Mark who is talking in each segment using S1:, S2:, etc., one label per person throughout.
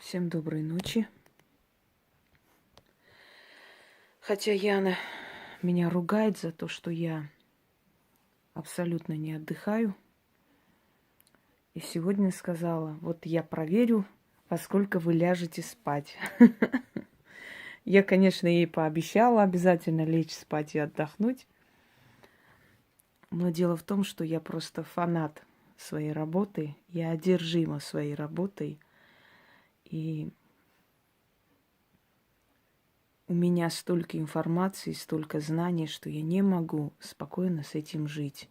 S1: Всем доброй ночи. Хотя Яна меня ругает за то, что я абсолютно не отдыхаю. И сегодня сказала, вот я проверю, во сколько вы ляжете спать. Я, конечно, ей пообещала обязательно лечь спать и отдохнуть. Но дело в том, что я просто фанат своей работы. Я одержима своей работой. И у меня столько информации, столько знаний, что я не могу спокойно с этим жить.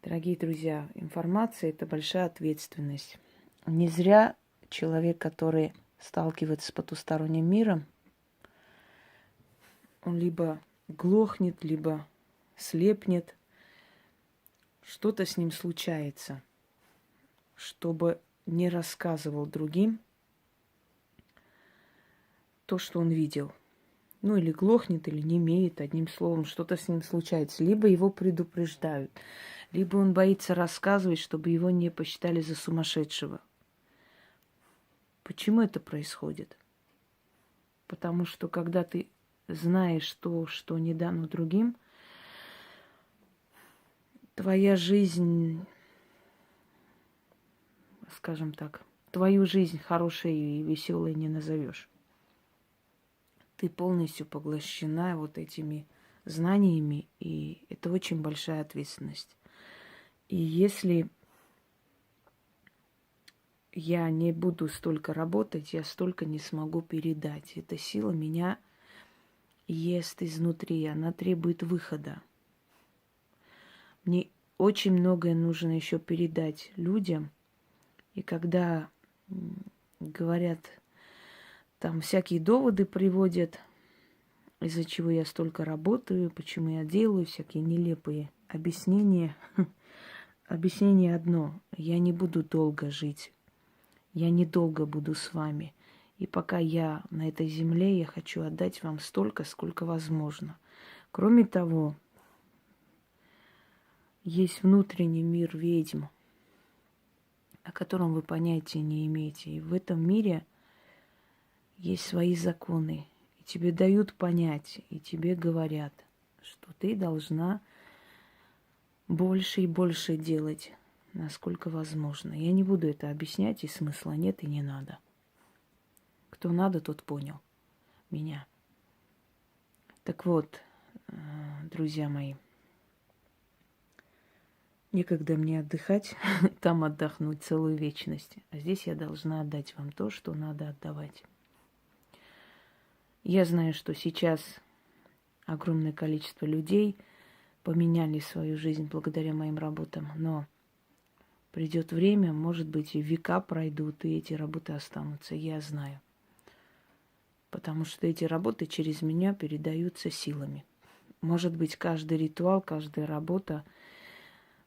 S1: Дорогие друзья, информация – это большая ответственность. Не зря человек, который сталкивается с потусторонним миром, он либо глохнет, либо слепнет, что-то с ним случается, чтобы не рассказывал другим то, что он видел. Ну, или глохнет, или не имеет, одним словом, что-то с ним случается. Либо его предупреждают, либо он боится рассказывать, чтобы его не посчитали за сумасшедшего. Почему это происходит? Потому что когда ты знаешь то, что не дано другим, твоя жизнь, скажем так, твою жизнь хорошей и веселой не назовешь. Ты полностью поглощена вот этими знаниями, и это очень большая ответственность. И если я не буду столько работать, я столько не смогу передать. Эта сила меня ест изнутри, она требует выхода. Мне очень многое нужно еще передать людям. И когда говорят, там всякие доводы приводят, из-за чего я столько работаю, почему я делаю всякие нелепые объяснения. Объяснение одно: я не буду долго жить. Я недолго буду с вами. И пока я на этой земле, я хочу отдать вам столько, сколько возможно. Кроме того, есть внутренний мир ведьм, о котором вы понятия не имеете. И в этом мире есть свои законы. И тебе дают понять, и тебе говорят, что ты должна больше и больше делать, насколько возможно. Я не буду это объяснять, и смысла нет, и не надо. Кто надо, тот понял меня. Так вот, друзья мои, некогда мне отдыхать, там отдохнуть целую вечность. А здесь я должна отдать вам то, что надо отдавать. Я знаю, что сейчас огромное количество людей поменяли свою жизнь благодаря моим работам, но придет время, может быть, и века пройдут, и эти работы останутся, я знаю. Потому что эти работы через меня передаются силами. Может быть, каждый ритуал, каждая работа,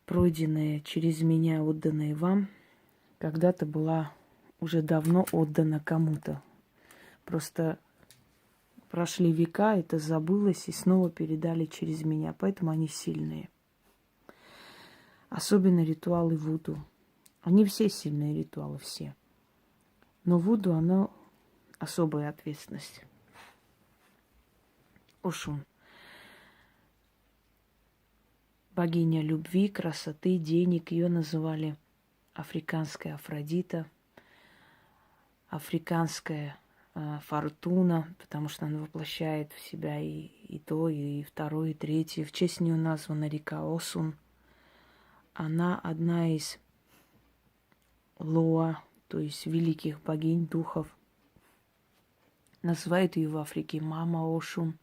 S1: пройденная через меня, отданная вам, когда-то была уже давно отдана кому-то. Просто прошли века, это забылось, и снова передали через меня. Поэтому они сильные. Особенно ритуалы вуду. Они все сильные ритуалы, все. Но вуду, оно особая ответственность. Ошун. Богиня любви, красоты, денег. Ее называли африканская Афродита, африканская Фортуна, потому что она воплощает в себя и то, и второе, и третье. В честь нее названа река Осун. Она одна из Лоа, то есть великих богинь, духов. Называют ее в Африке Мама Ошун.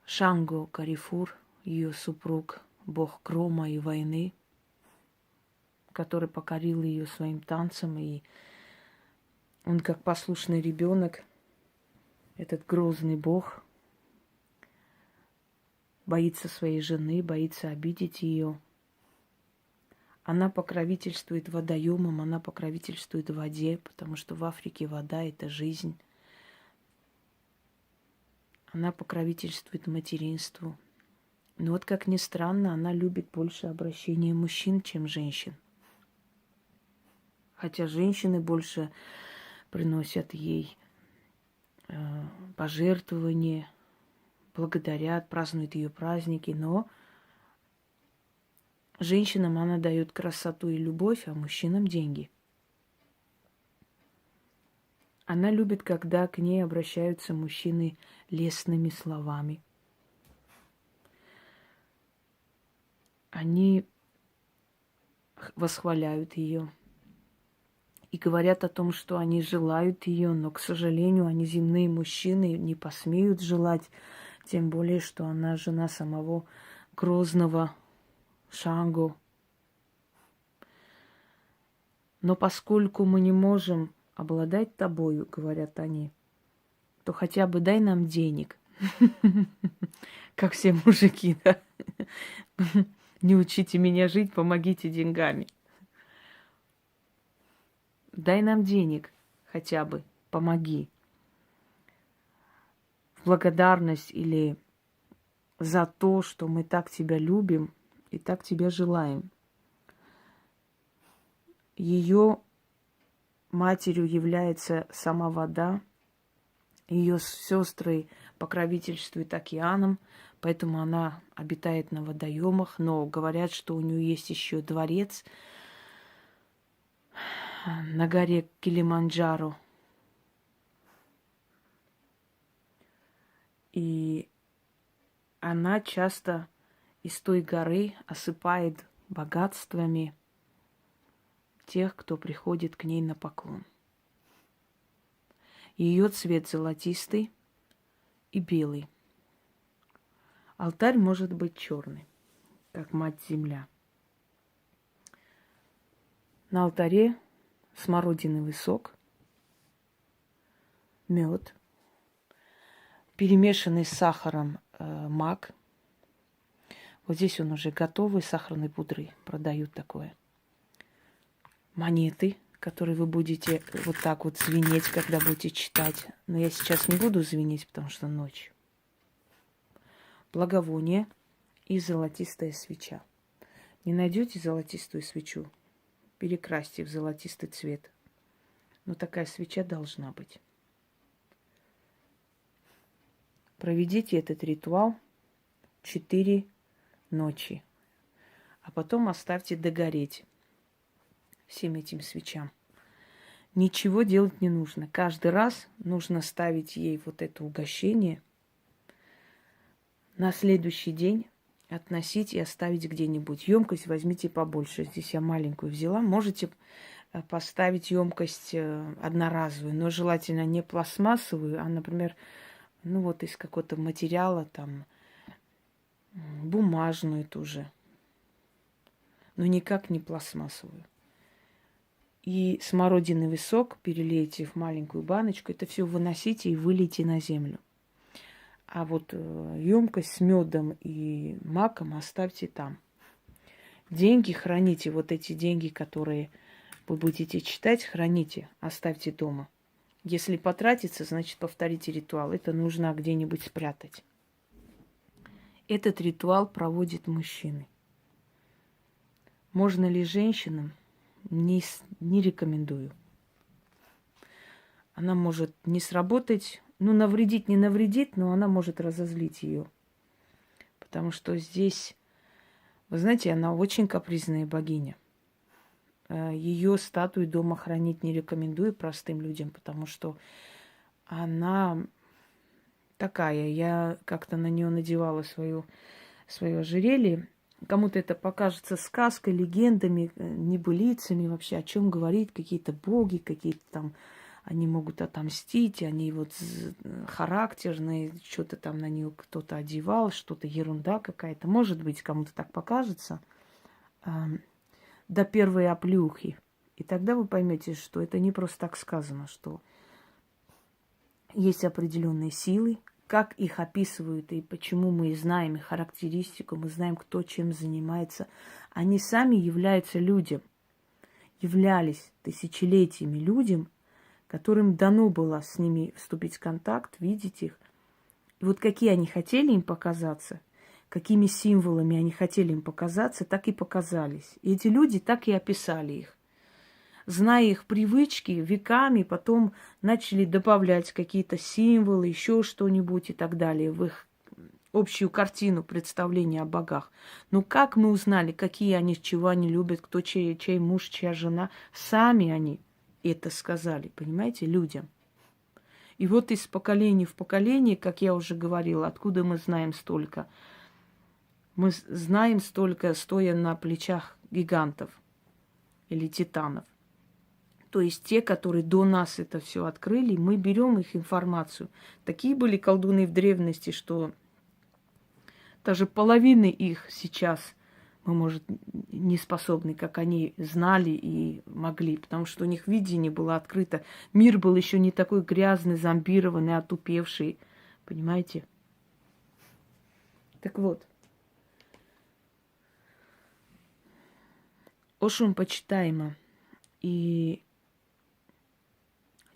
S1: Шанго Карифур, ее супруг, бог грома и войны, который покорил ее своим танцем, и он, как послушный ребенок, этот грозный бог, боится своей жены, боится обидеть ее. Она покровительствует водоемам, она покровительствует воде, потому что в Африке вода – это жизнь. Она покровительствует материнству. Но вот, как ни странно, она любит больше обращения мужчин, чем женщин. Хотя женщины больше приносят ей пожертвования, благодарят, празднуют ее праздники, но женщинам она дает красоту и любовь, а мужчинам деньги. Она любит, когда к ней обращаются мужчины лестными словами. Они восхваляют ее и говорят о том, что они желают ее, но, к сожалению, они земные мужчины не посмеют желать, тем более, что она жена самого грозного Шангу. Но поскольку мы не можем обладать тобою, говорят они, то хотя бы дай нам денег. Как все мужики, да? Не учите меня жить, помогите деньгами. Дай нам денег хотя бы, помоги. В благодарность или за то, что мы так тебя любим и так тебя желаем. Ее матерью является сама вода. Ее сестры покровительствуют океаном, поэтому она обитает на водоемах. Но говорят, что у нее есть еще дворец на горе Килиманджаро. И она часто из той горы осыпает богатствами тех, кто приходит к ней на поклон. Ее цвет золотистый и белый. Алтарь может быть черный, как Мать-Земля. На алтаре смородиновый сок, мед, перемешанный с сахаром мак. Вот здесь он уже готовый, сахарной пудры продают такое. Монеты, которые вы будете вот так вот звенеть, когда будете читать. Но я сейчас не буду звенеть, потому что ночь. Благовоние и золотистая свеча. Не найдете золотистую свечу? Перекрасьте в золотистый цвет. Но такая свеча должна быть. Проведите этот ритуал 4 ночи, а потом оставьте догореть всем этим свечам. Ничего делать не нужно. Каждый раз нужно ставить ей вот это угощение. На следующий день относить и оставить где-нибудь. Емкость возьмите побольше. Здесь я маленькую взяла. Можете поставить емкость одноразовую, но желательно не пластмассовую, а, например, ну вот из какого-то материала, там, бумажную тоже. Но никак не пластмассовую. И смородиновый сок перелейте в маленькую баночку. Это все выносите и вылейте на землю. А вот емкость с медом и маком оставьте там. Деньги храните, вот эти деньги, которые вы будете читать, храните, оставьте дома. Если потратится, значит, повторите ритуал. Это нужно где-нибудь спрятать. Этот ритуал проводят мужчины. Можно ли женщинам? Не рекомендую. Она может не сработать, ну, навредить не навредит, но она может разозлить ее. Потому что здесь, вы знаете, она очень капризная богиня. Ее статую дома хранить не рекомендую простым людям, потому что она такая. Я как-то на нее надевала свое ожерелье. Кому-то это покажется сказкой, легендами, небылицами вообще, о чем говорит, какие-то боги, какие-то там, они могут отомстить, они вот характерные, что-то там на нее кто-то одевал, что-то ерунда какая-то. Может быть, кому-то так покажется до первой оплюхи. И тогда вы поймете, что это не просто так сказано, что есть определенные силы, как их описывают и почему мы знаем их характеристику, мы знаем, кто чем занимается. Они сами являются людям, являлись тысячелетиями людям, которым дано было с ними вступить в контакт, видеть их. И вот какие они хотели им показаться, какими символами они хотели им показаться, так и показались. И эти люди так и описали их. зная их привычки, веками потом начали добавлять какие-то символы, еще что-нибудь и так далее в их общую картину представления о богах. Но как мы узнали, какие они, чего они любят, кто чей муж, чья жена? Сами они это сказали, понимаете, людям. И вот из поколения в поколение, как я уже говорила, откуда мы знаем столько? Мы знаем столько, стоя на плечах гигантов или титанов. То есть те, которые до нас это все открыли, мы берем их информацию. Такие были колдуны в древности, что даже половины их сейчас мы, может, не способны, как они знали и могли, потому что у них видение было открыто. Мир был еще не такой грязный, зомбированный, отупевший. Понимаете? Так вот. Ошун почитаемо. И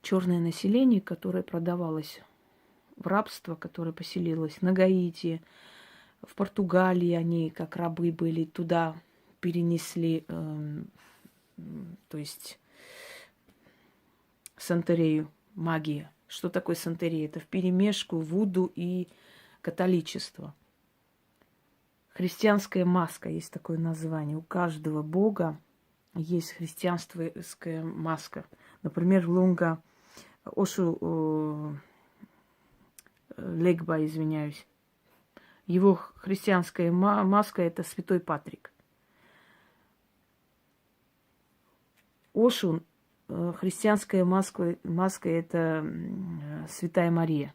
S1: черное население, которое продавалось в рабство, которое поселилось на Гаити, в Португалии они как рабы были, туда перенесли, то есть Сантерею, магия. Что такое Сантерея? Это вперемешку вуду и католичество. Христианская маска, есть такое название. У каждого бога есть христианская маска. Например, Лунга Ошу Легба, извиняюсь. Его христианская маска – это святой Патрик. Ошун, христианская маска – это святая Мария.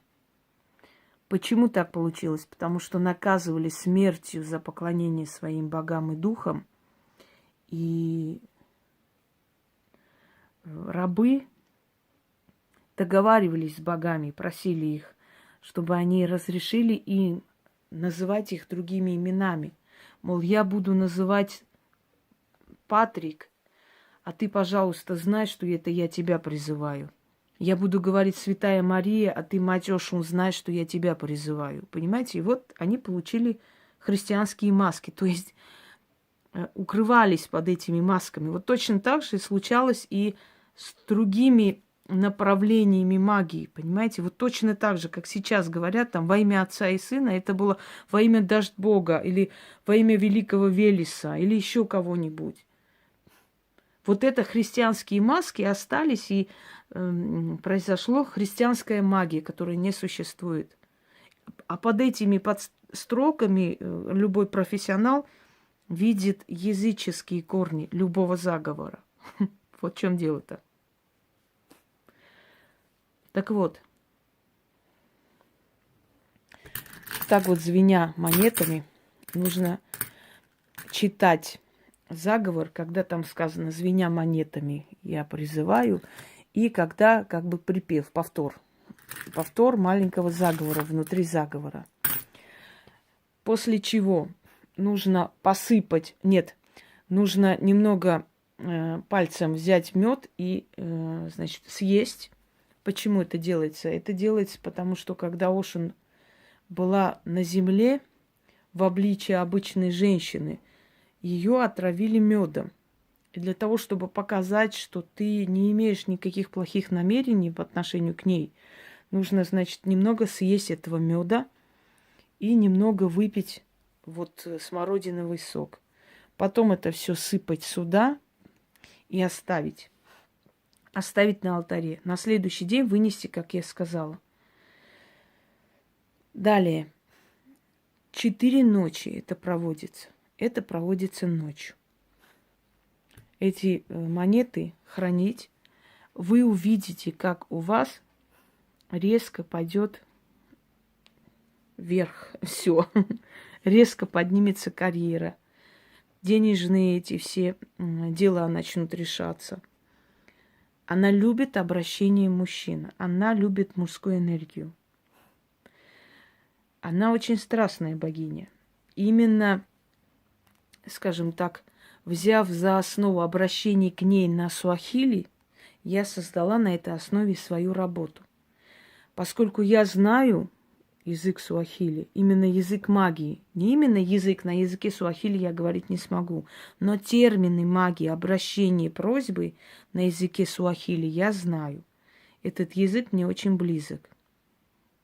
S1: Почему так получилось? Потому что наказывали смертью за поклонение своим богам и духам. И рабы договаривались с богами, просили их, чтобы они разрешили им называть их другими именами. Мол, я буду называть Патрик, а ты, пожалуйста, знай, что это я тебя призываю. Я буду говорить Святая Мария, а ты, мать Ошун, знай, что я тебя призываю. Понимаете? И вот они получили христианские маски, то есть укрывались под этими масками. Вот точно так же случалось и с другими направлениями магии, понимаете? Вот точно так же, как сейчас говорят, там, во имя Отца и Сына, это было во имя Дождь Бога, или во имя Великого Велеса, или еще кого-нибудь. Вот это христианские маски остались, и произошло христианская магия, которая не существует. А под этими подстроками любой профессионал видит языческие корни любого заговора. Вот в чем дело-то. Так вот, так вот, звеня монетами, нужно читать заговор, когда там сказано «звеня монетами я призываю», и когда как бы припев, повтор маленького заговора внутри заговора. После чего нужно посыпать, нужно немного пальцем взять мед и, значит, съесть. Почему это делается? Это делается потому, что когда Ошун была на земле в обличии обычной женщины, ее отравили медом. И для того, чтобы показать, что ты не имеешь никаких плохих намерений по отношению к ней, нужно, значит, немного съесть этого меда и немного выпить вот смородиновый сок. Потом это все сыпать сюда и оставить. Оставить на алтаре. На следующий день вынести, как я сказала. Далее. 4 ночи это проводится. Это проводится ночью. Эти монеты хранить. Вы увидите, как у вас резко пойдет вверх все. Резко поднимется карьера. Денежные эти все дела начнут решаться. Она любит обращение мужчин. Она любит мужскую энергию. Она очень страстная богиня. Именно, скажем так, взяв за основу обращение к ней на суахили, я создала на этой основе свою работу. Поскольку я знаю язык суахили, именно язык магии. Не именно язык, на языке суахили я говорить не смогу, но термины магии, обращения, просьбы на языке суахили я знаю. Этот язык мне очень близок.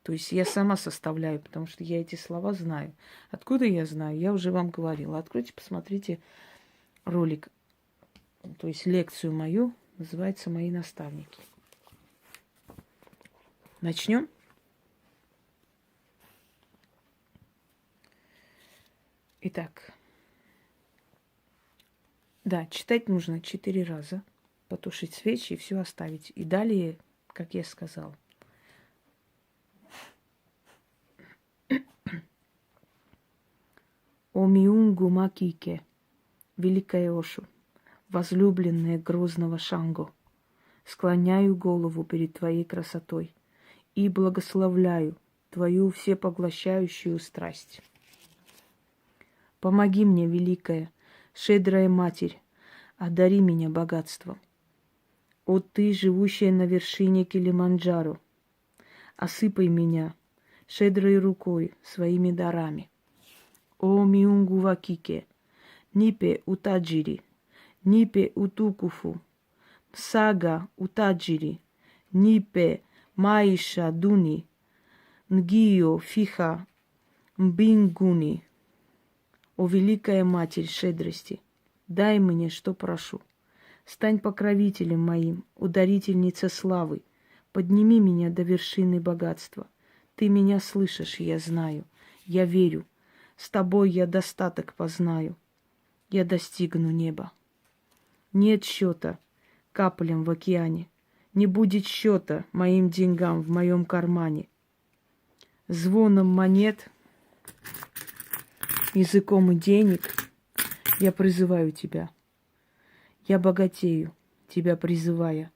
S1: То есть я сама составляю, потому что я эти слова знаю. Откуда я знаю? Я уже вам говорила. Откройте, посмотрите ролик, то есть лекцию мою, называется «Мои наставники». Начнем? Итак, да, читать нужно 4 раза, потушить свечи и все оставить. И далее, как я сказала. О Миунгу Макике, великая Ошу, возлюбленная грозного Шанго, склоняю голову перед твоей красотой и благословляю твою всепоглощающую страсть. Помоги мне, великая, щедрая Матерь, одари меня богатством. О ты, живущая на вершине Килиманджаро, осыпай меня щедрой рукой своими дарами. О Миунгу Вакике, нипе утаджири, нипе утукуфу, мсага утаджири, нипе маиша дуни, нгио фиха мбингуни. О великая Матерь щедрости, дай мне, что прошу. Стань покровителем моим, ударительница славы. Подними меня до вершины богатства. Ты меня слышишь, я знаю, я верю. С тобой я достаток познаю. Я достигну неба. Нет счета каплям в океане. Не будет счета моим деньгам в моем кармане. Звоном монет, языком и денег я призываю тебя. Я богатею, тебя призывая,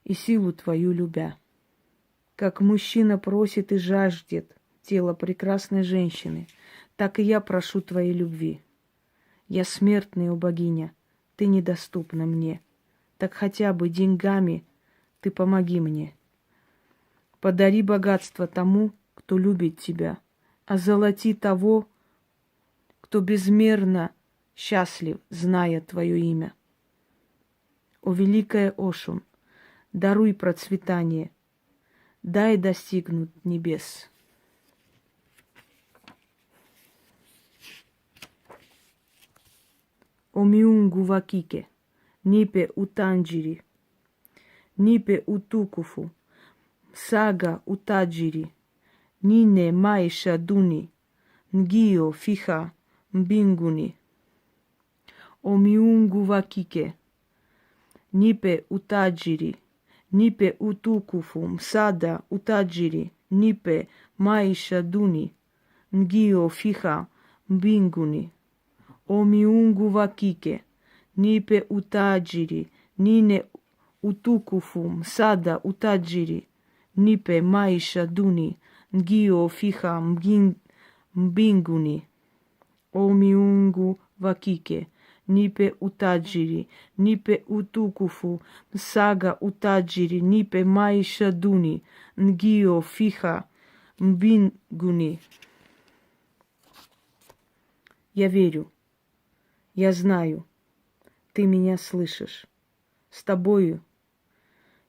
S1: и силу твою любя. Как мужчина просит и жаждет тело прекрасной женщины, так и я прошу твоей любви. Я смертная, о богиня, ты недоступна мне. Так хотя бы деньгами ты помоги мне. Подари богатство тому, кто любит тебя, озолоти того, кто безмерно счастлив, зная твое имя. О великая Ошун, даруй процветание, дай достигнуть небес. О Миунгу Вакике, нипе утанджири, нипе утукуфу, сага утаджири, нине майша дуни, нгио фиха мбингуни. О Миунгу Вакике, нипе утаджири, нипе утукуфу, мсада утаджири, нипе майша дуни, нгио фиха мбингуни. О Миунгу Вакике, нипе утаджири, нине утукуфу, мсада утаджири, нипе майша дуни, нгио фиха мбингуни. О Миунгу Вакике, нипе утаджири, нипе утукуфу, мсага утаджири, нипе майша дуни, нгио фиха мбингуни. Я верю, я знаю, ты меня слышишь. С тобою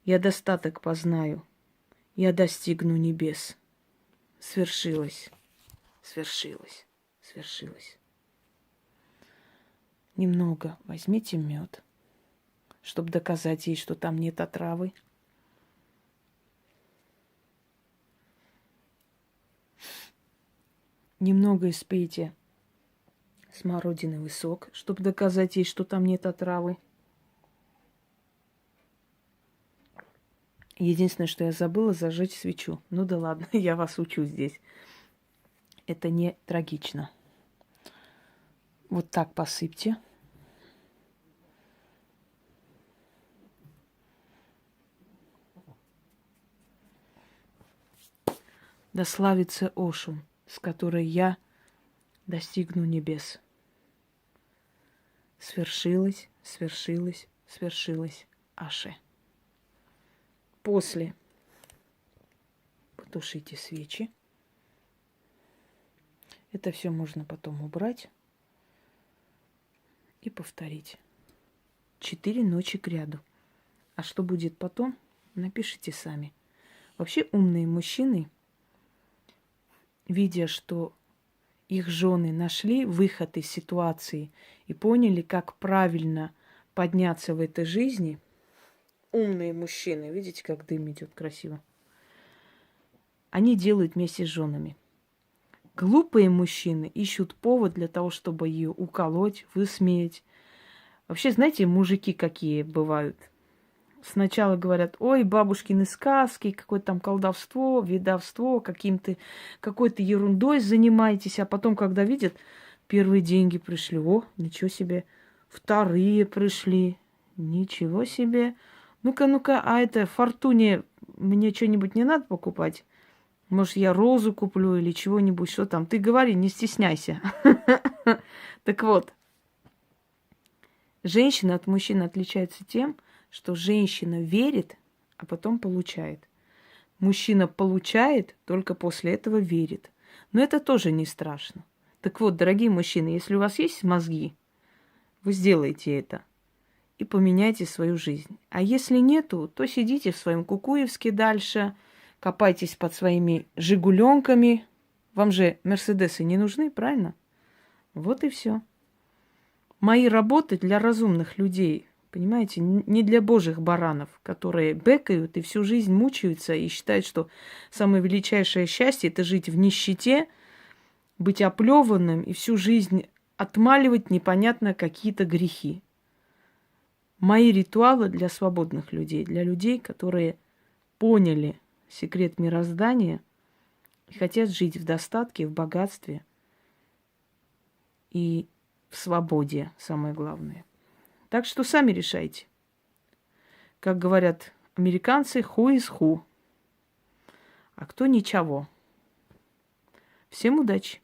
S1: я достаток познаю, я достигну небес. Свершилось, свершилось, свершилось. Немного возьмите мед, чтобы доказать ей, что там нет отравы. Немного испейте смородиновый сок, чтобы доказать ей, что там нет отравы. Единственное, что я забыла, зажечь свечу. Ну да ладно, я вас учу здесь. Это не трагично. Вот так посыпьте. Да славится Ошун, с которой я достигну небес. Свершилось, свершилось, свершилось. Аше. После тушите свечи. Это все можно потом убрать и повторить. 4 ночи кряду. А что будет потом, напишите сами. Вообще умные мужчины, видя, что их жены нашли выход из ситуации и поняли, как правильно подняться в этой жизни, умные мужчины, видите, как дым идет красиво, они делают вместе с женами. Глупые мужчины ищут повод для того, чтобы ее уколоть, высмеять. Вообще, знаете, мужики какие бывают? Сначала говорят: ой, бабушкины сказки, какое-то там колдовство, ведовство, какой-то ерундой занимаетесь. А потом, когда видят, первые деньги пришли. О, ничего себе. Вторые пришли. Ничего себе. Ну-ка, а это Фортуне мне что-нибудь не надо покупать? Может, я розу куплю или чего-нибудь, что там? Ты говори, не стесняйся. Так вот, женщина от мужчины отличается тем, что женщина верит, а потом получает. Мужчина получает, только после этого верит. Но это тоже не страшно. Так вот, дорогие мужчины, если у вас есть мозги, вы сделаете это и поменяйте свою жизнь. А если нету, то сидите в своем Кукуевске дальше, копайтесь под своими «Жигуленками». Вам же «Мерседесы» не нужны, правильно? Вот и все. Мои работы для разумных людей, понимаете, не для божьих баранов, которые бэкают и всю жизнь мучаются и считают, что самое величайшее счастье – это жить в нищете, быть оплеванным и всю жизнь отмаливать непонятно какие-то грехи. Мои ритуалы для свободных людей, для людей, которые поняли секрет мироздания и хотят жить в достатке, в богатстве и в свободе, самое главное. Так что сами решайте. Как говорят американцы, who is who. А кто ничего. Всем удачи!